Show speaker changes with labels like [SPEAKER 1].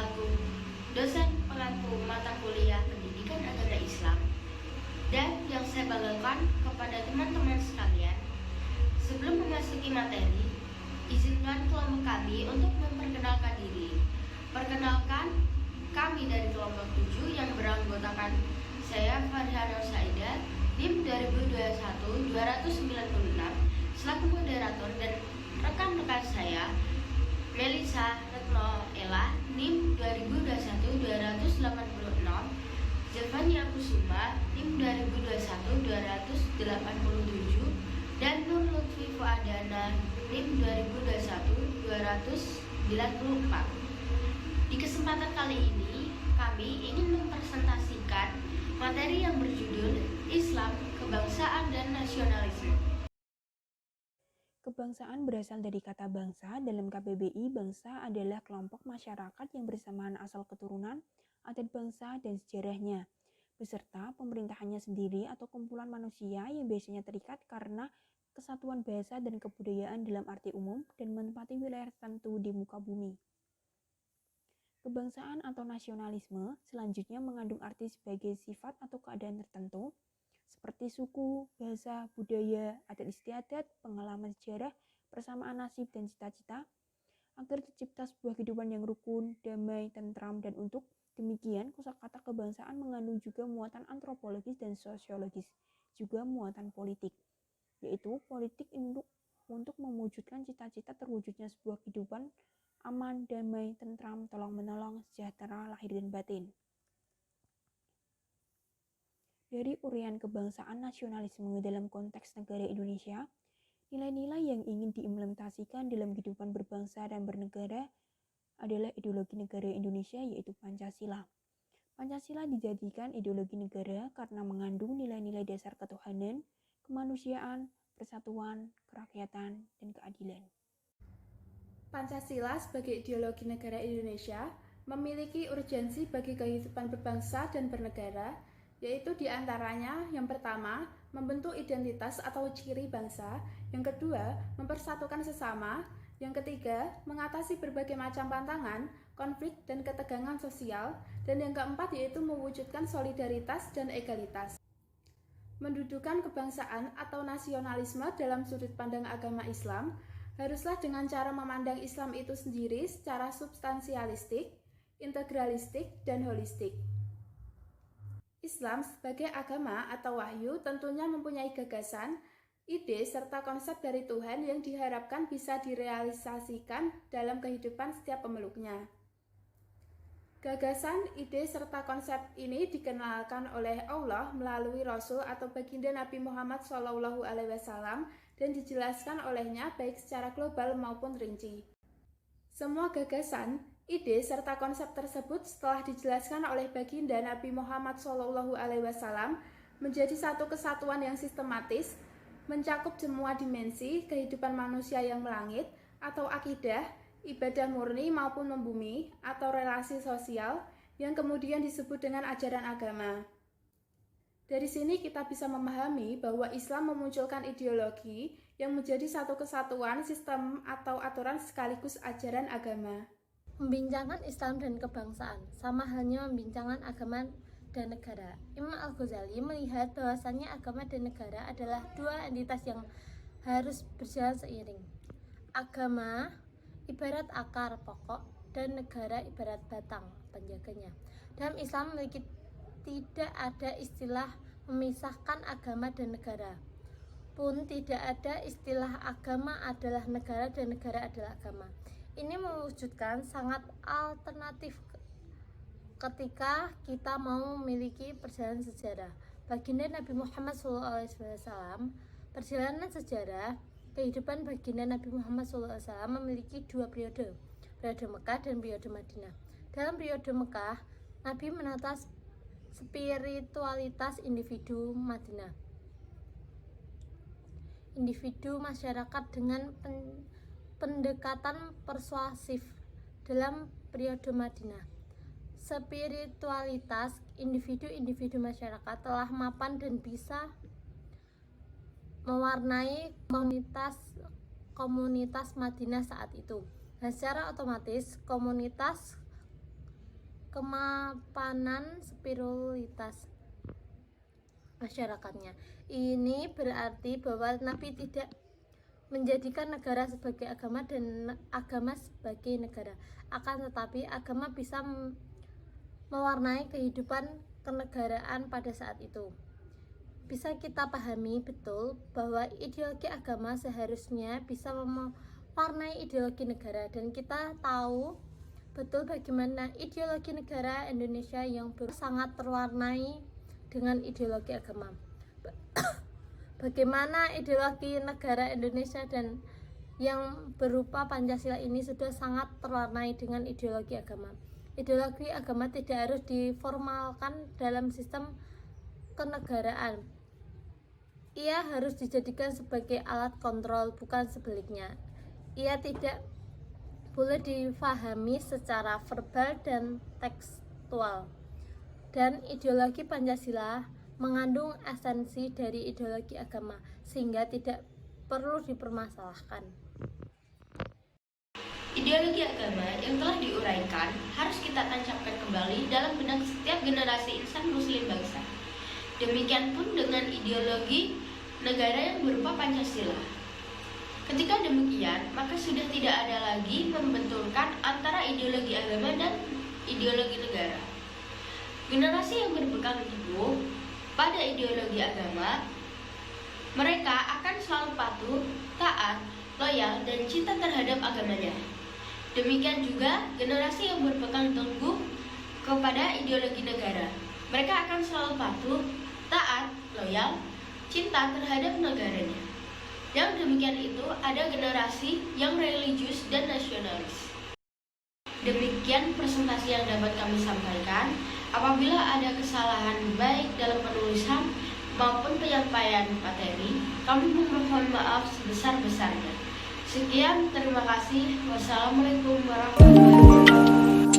[SPEAKER 1] selaku dosen pengampu mata kuliah Pendidikan Agama Islam. Dan yang saya banggakan kepada teman-teman sekalian, sebelum memasuki materi, izinkan kelompok kami untuk memperkenalkan diri. Perkenalkan, kami dari kelompok 7 yang beranggotakan saya Farhana Saida, NIM 2021-296 selaku moderator, dan rekan-rekan saya Melisa Retno Ella, NIM 2021-286, Zevania Kusuma, NIM 2021-287, dan Nur Lutfi Fuadana, NIM 2021-294. Di kesempatan kali ini, kami ingin mempresentasikan materi yang berjudul Islam, Kebangsaan, dan Nasionalisme.
[SPEAKER 2] Kebangsaan berasal dari kata bangsa. Dalam KBBI, bangsa adalah kelompok masyarakat yang bersamaan asal keturunan, adat bangsa, dan sejarahnya, beserta pemerintahannya sendiri atau kumpulan manusia yang biasanya terikat karena kesatuan bahasa dan kebudayaan dalam arti umum dan menempati wilayah tertentu di muka bumi. Kebangsaan atau nasionalisme selanjutnya mengandung arti sebagai sifat atau keadaan tertentu, seperti suku, bahasa, budaya, adat istiadat, pengalaman sejarah, persamaan nasib, dan cita-cita, agar tercipta sebuah kehidupan yang rukun, damai, tentram, dan untuk demikian, kosakata kebangsaan mengandung juga muatan antropologis dan sosiologis, juga muatan politik, yaitu politik untuk mewujudkan cita-cita terwujudnya sebuah kehidupan aman, damai, tentram, tolong-menolong, sejahtera, lahir dan batin. Dari uraian kebangsaan nasionalisme dalam konteks negara Indonesia, nilai-nilai yang ingin diimplementasikan dalam kehidupan berbangsa dan bernegara adalah ideologi negara Indonesia, yaitu Pancasila. Pancasila dijadikan ideologi negara karena mengandung nilai-nilai dasar ketuhanan, kemanusiaan, persatuan, kerakyatan, dan keadilan.
[SPEAKER 3] Pancasila sebagai ideologi negara Indonesia memiliki urgensi bagi kehidupan berbangsa dan bernegara, yaitu diantaranya yang pertama, membentuk identitas atau ciri bangsa, yang kedua, mempersatukan sesama, yang ketiga, mengatasi berbagai macam tantangan, konflik, dan ketegangan sosial, dan yang keempat yaitu mewujudkan solidaritas dan egalitas. Mendudukan kebangsaan atau nasionalisme dalam sudut pandang agama Islam haruslah dengan cara memandang Islam itu sendiri secara substansialistik, integralistik, dan holistik. Islam sebagai agama atau wahyu tentunya mempunyai gagasan, ide, serta konsep dari Tuhan yang diharapkan bisa direalisasikan dalam kehidupan setiap pemeluknya. Gagasan, ide, serta konsep ini dikenalkan oleh Allah melalui Rasul atau baginda Nabi Muhammad SAW dan dijelaskan olehnya baik secara global maupun rinci. Semua gagasan, ide, serta konsep tersebut setelah dijelaskan oleh baginda Nabi Muhammad SAW menjadi satu kesatuan yang sistematis, mencakup semua dimensi kehidupan manusia yang melangit atau akidah, ibadah murni maupun membumi atau relasi sosial yang kemudian disebut dengan ajaran agama. Dari sini kita bisa memahami bahwa Islam memunculkan ideologi yang menjadi satu kesatuan, sistem atau aturan sekaligus ajaran agama.
[SPEAKER 4] Membincangkan Islam dan kebangsaan sama halnya membincangkan agama dan negara. Imam Al-Ghazali melihat bahwasannya agama dan negara adalah dua entitas yang harus berjalan seiring. Agama ibarat akar pokok dan negara ibarat batang penjaganya. Dalam Islam tidak ada istilah memisahkan agama dan negara. Pun tidak ada istilah agama adalah negara dan negara adalah agama. Ini mewujudkan sangat alternatif ketika kita mau memiliki perjalanan sejarah. Baginda Nabi Muhammad SAW, perjalanan sejarah kehidupan baginda Nabi Muhammad SAW memiliki dua periode Mekah dan periode Madinah. Dalam periode Mekah, Nabi menata spiritualitas individu Madinah, individu masyarakat dengan pendekatan persuasif. Dalam periode Madinah, spiritualitas individu-individu masyarakat telah mapan dan bisa mewarnai komunitas Madinah saat itu. Dan secara otomatis komunitas kemapanan spiritualitas masyarakatnya. Ini berarti bahwa Nabi tidak menjadikan negara sebagai agama dan agama sebagai negara. Akan tetapi agama bisa mewarnai kehidupan kenegaraan pada saat itu. Bisa kita pahami betul bahwa ideologi agama seharusnya bisa mewarnai ideologi negara, dan kita tahu betul bagaimana ideologi negara Indonesia yang sangat terwarnai dengan ideologi agama. Bagaimana ideologi negara Indonesia dan yang berupa Pancasila ini sudah sangat terwarnai dengan ideologi agama. Ideologi agama tidak harus diformalkan dalam sistem kenegaraan. Ia harus dijadikan sebagai alat kontrol, bukan sebaliknya. Ia tidak boleh difahami secara verbal dan tekstual. Dan ideologi Pancasila mengandung esensi dari ideologi agama, sehingga tidak perlu dipermasalahkan.
[SPEAKER 1] Ideologi agama yang telah diuraikan harus kita tancapkan kembali dalam benak setiap generasi insan muslim bangsa. Demikian pun dengan ideologi negara yang berupa Pancasila. Ketika demikian, maka sudah tidak ada lagi membenturkan antara ideologi agama dan ideologi negara. Generasi yang berpegang teguh pada ideologi agama, mereka akan selalu patuh, taat, loyal, dan cinta terhadap agamanya. Demikian juga generasi yang berpegang teguh kepada ideologi negara, mereka akan selalu patuh, taat, loyal, cinta terhadap negaranya. Yang demikian itu ada generasi yang religius dan nasionalis. Demikian presentasi yang dapat kami sampaikan. Apabila ada kesalahan baik dalam penulisan maupun penyampaian materi, kami memohon maaf sebesar-besarnya. Sekian, terima kasih. Wassalamualaikum warahmatullahi wabarakatuh.